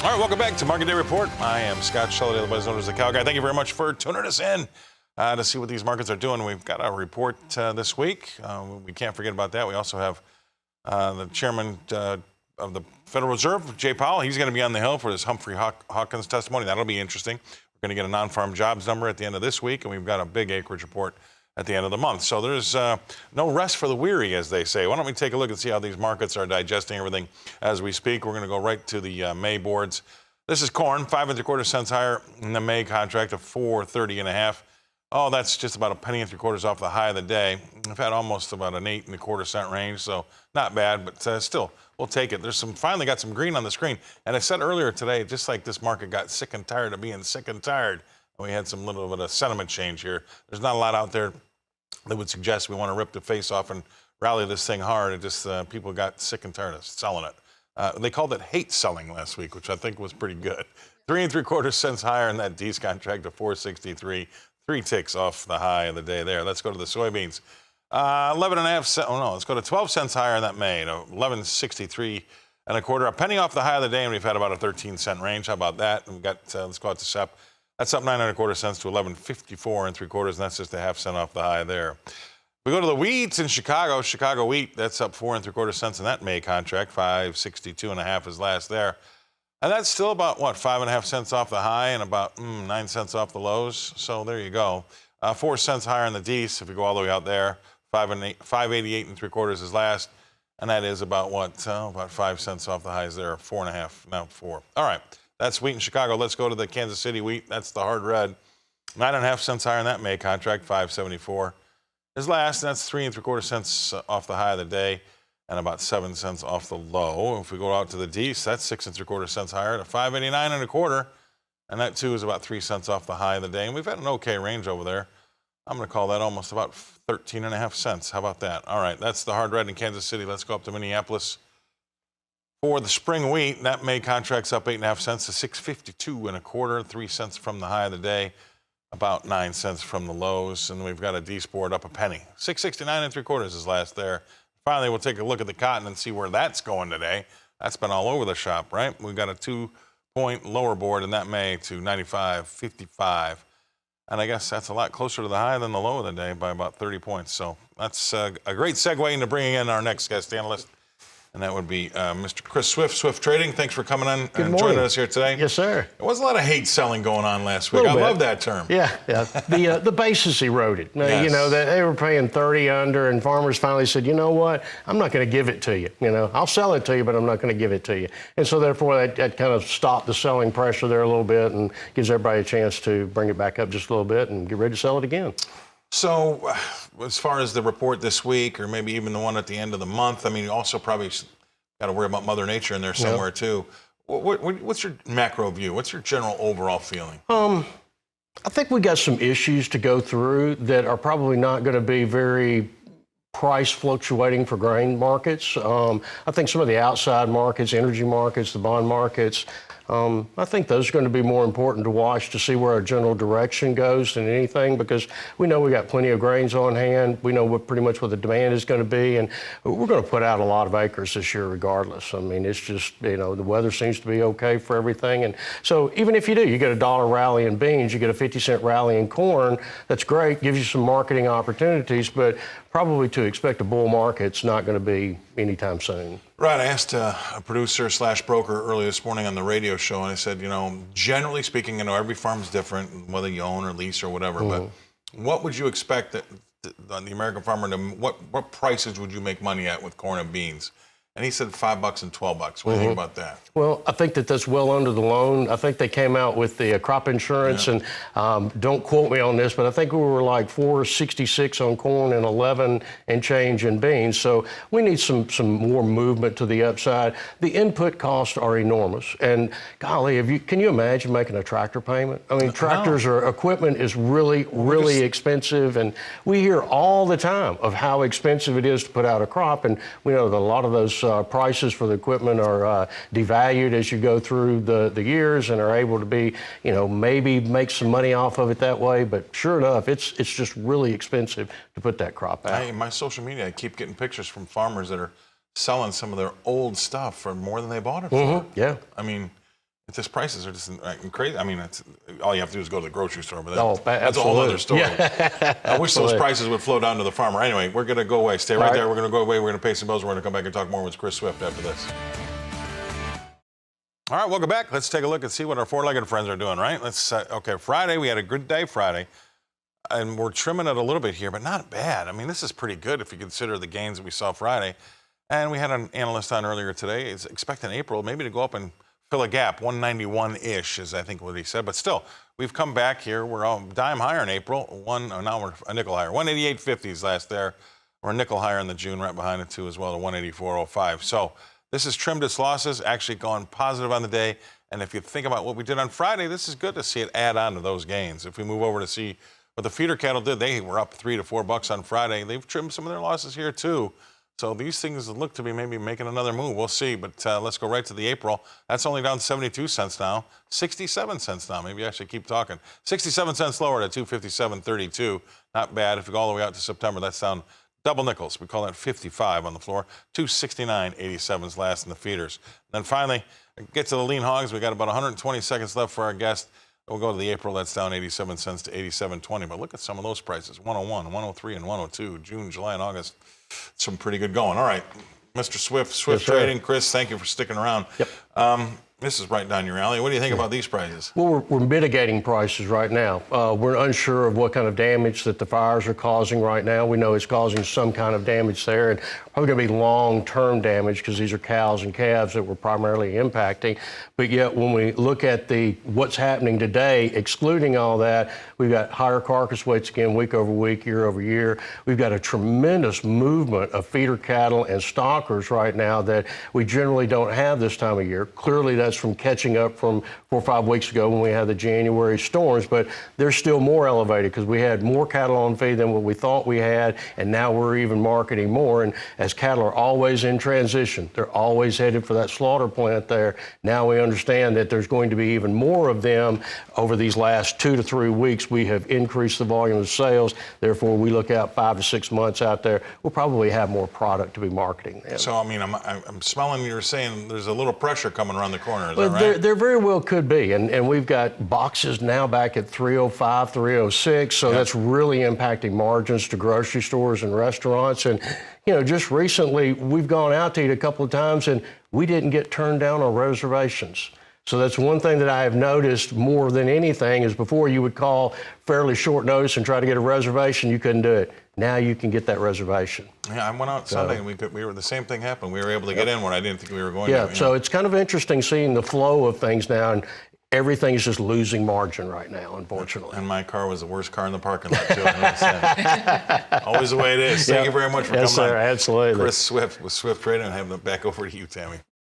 All right, welcome back to Market Day Report. I am Scott Shellady, otherwise known as the Cow Guy. Thank you very much for tuning us in to see what these markets are doing. We've got a report this week. We can't forget about that. We also have the chairman of the Federal Reserve, Jay Powell. He's going to be on the Hill for his Humphrey Hawkins testimony. That'll be interesting. We're going to get a non-farm jobs number at the end of this week, and we've got a big acreage report at the end of the month. So there's no rest for the weary, as they say. Why don't we take a look and see how these markets are digesting everything as we speak. We're going to go right to the May boards. This is corn, 5 3/4 cents higher in the May contract of 4.30 Oh, that's just about a penny and 3/4 off the high of the day. We've had almost about an 8 1/4 cent range, so not bad, but still, we'll take it. There's finally got some green on the screen. And I said earlier today, just like this market got sick and tired of being sick and tired, we had some little bit of sentiment change here. There's not a lot out there that would suggest we want to rip the face off and rally this thing hard. It just people got sick and tired of selling it. They called it hate selling last week, which I think was pretty good. 3 3/4 cents higher in that D's contract of 4.63, 3 ticks off the high of the day there. Let's go to the soybeans. 11.5 cents. Oh no, let's go to 12 cents higher in that May, 11.63 1/4, a penny off the high of the day, and we've had about a 13-cent range. How about that? And we've got let's go out to SEP. That's up 9 1/4 cents to 11.54 3/4, and that's just a half cent off the high there. We go to the wheats in Chicago. Chicago wheat, that's up 4 3/4 cents in that May contract. 5.62 is last there. And that's still about, 5.5 cents off the high and about 9 cents off the lows. So there you go. 4 cents higher in the D's if you go all the way out there. 5.88 3/4 is last. And that is about about 5 cents off the highs there. 4.5, now 4. All right, that's wheat in Chicago. Let's go to the Kansas City wheat. That's the hard red. 9.5 cents higher in that May contract. 5.74 is last. And that's 3 3/4 cents off the high of the day and about 7 cents off the low. If we go out to the D's, that's 6 3/4 cents higher at 5.89 1/4. And that too is about 3 cents off the high of the day. And we've had an okay range over there. I'm going to call that almost about 13.5 cents. How about that? All right, that's the hard red in Kansas City. Let's go up to Minneapolis. For the spring wheat, that May contract's up 8.5 cents to 6.52 1/4, 3 cents from the high of the day, about 9 cents from the lows. And we've got a D-Sport up a penny. 6.69 3/4 is last there. Finally, we'll take a look at the cotton and see where that's going today. That's been all over the shop, right? We've got a 2-point lower board in that May to 95.55. And I guess that's a lot closer to the high than the low of the day by about 30 points. So that's a great segue into bringing in our next guest analyst. And that would be Mr. Chris Swift, Swift Trading. Thanks for coming on and joining us here today. Yes, sir. There was a lot of hate selling going on last week. I love that term. Yeah. The basis eroded. Yes. You know, they were paying 30 under, and farmers finally said, you know what, I'm not going to give it to you. You know, I'll sell it to you, but I'm not going to give it to you. And so therefore that kind of stopped the selling pressure there a little bit and gives everybody a chance to bring it back up just a little bit and get ready to sell it again. So as far as the report this week, or maybe even the one at the end of the month, I mean, you also probably got to worry about Mother Nature in there somewhere too. What's your macro view? What's your general overall feeling? I think we got some issues to go through that are probably not going to be very price fluctuating for grain markets. I think some of the outside markets, energy markets, the bond markets, I think those are going to be more important to watch to see where our general direction goes than anything, because we know we got plenty of grains on hand. We know pretty much what the demand is going to be, and we're going to put out a lot of acres this year regardless. I mean, it's just, the weather seems to be okay for everything. And so even if you get a $1 rally in beans, you get a 50-cent rally in corn, that's great, gives you some marketing opportunities, but probably to expect a bull market's not going to be anytime soon. Right. I asked a producer / broker earlier this morning on the radio show, and I said, generally speaking, every farm's different, whether you own or lease or whatever, but what would you expect that the American farmer, what prices would you make money at with corn and beans? And he said $5 and $12. What do you think about that? Well, I think that's well under the loan. I think they came out with the crop insurance, and don't quote me on this, but I think we were like $4.66 on corn and 11 and change in beans. So we need some more movement to the upside. The input costs are enormous, and golly, can you imagine making a tractor payment? I mean, tractors or equipment is really expensive, and we hear all the time of how expensive it is to put out a crop, and we know that a lot of those prices for the equipment are devalued as you go through the years and are able to be, maybe make some money off of it that way. But sure enough, it's just really expensive to put that crop out. In my social media, I keep getting pictures from farmers that are selling some of their old stuff for more than they bought it for. Yeah. I mean, Just prices are just crazy. I mean, all you have to do is go to the grocery store, but that's a absolutely. whole other story. Yeah. I wish those prices would flow down to the farmer. Anyway, we're going to go away. Stay right there. We're going to go away. We're going to pay some bills. We're going to come back and talk more with Chris Swift after this. All right, welcome back. Let's take a look and see what our four-legged friends are doing, right? Okay, Friday, we had a good day Friday, and we're trimming it a little bit here, but not bad. I mean, this is pretty good if you consider the gains that we saw Friday. And we had an analyst on earlier today. He's expecting April maybe to go up and fill a gap. 191-ish is, I think, what he said. But still, we've come back here. We're a dime higher in April. Now we're a nickel higher. 188.50s last there. We're a nickel higher in the June, right behind it, too, as well, to 184.05. So this has trimmed its losses, actually gone positive on the day. And if you think about what we did on Friday, this is good to see it add on to those gains. If we move over to see what the feeder cattle did, they were up $3 to $4 on Friday. They've trimmed some of their losses here, too. So these things look to be maybe making another move. We'll see. But let's go right to the April. That's only down 72 cents now. 67 cents now. Maybe I should keep talking. 67 cents lower at 257.32. Not bad. If you go all the way out to September, that's down double nickels. We call that 55 on the floor. 269.87 is last in the feeders. Then finally, get to the lean hogs. We got about 120 seconds left for our guest. We'll go to the April. That's down 87 cents to 87.20. But look at some of those prices. 101, 103, and 102. June, July, and August. Some pretty good going. All right, Mr. Swift Yes, Trading. Chris, thank you for sticking around. Yep. This is right down your alley. What do you think about these prices? Well, we're mitigating prices right now. We're unsure of what kind of damage that the fires are causing right now. We know it's causing some kind of damage there, and probably going to be long-term damage because these are cows and calves that we're primarily impacting. But yet, when we look at what's happening today, excluding all that, we've got higher carcass weights again, week over week, year over year. We've got a tremendous movement of feeder cattle and stockers right now that we generally don't have this time of year. Clearly, that's from catching up from 4 or 5 weeks ago when we had the January storms, but they're still more elevated because we had more cattle on feed than what we thought we had, and now we're even marketing more. And as cattle are always in transition, they're always headed for that slaughter plant there. Now we understand that there's going to be even more of them over these last 2 to 3 weeks. We have increased the volume of sales. Therefore, we look out 5 to 6 months out there, we'll probably have more product to be marketing then. So, I mean, I'm smelling you're saying there's a little pressure coming around the corner. Is Well, that right? there very well could be, and we've got boxes now back at 305, 306, so that's really impacting margins to grocery stores and restaurants. And, just recently, we've gone out to eat a couple of times, and we didn't get turned down on reservations. So that's one thing that I have noticed more than anything is before you would call fairly short notice and try to get a reservation, you couldn't do it. Now you can get that reservation. Yeah, I went out Sunday and we were the same thing happened. We were able to get in when I didn't think we were going to. Yeah, so it's kind of interesting seeing the flow of things now, and everything is just losing margin right now, unfortunately. And my car was the worst car in the parking lot, too. Always the way it is. Thank you very much for coming on. Yes, sir, absolutely. Chris Swift with Swift Trading. I'll have them back over to you, Tammy.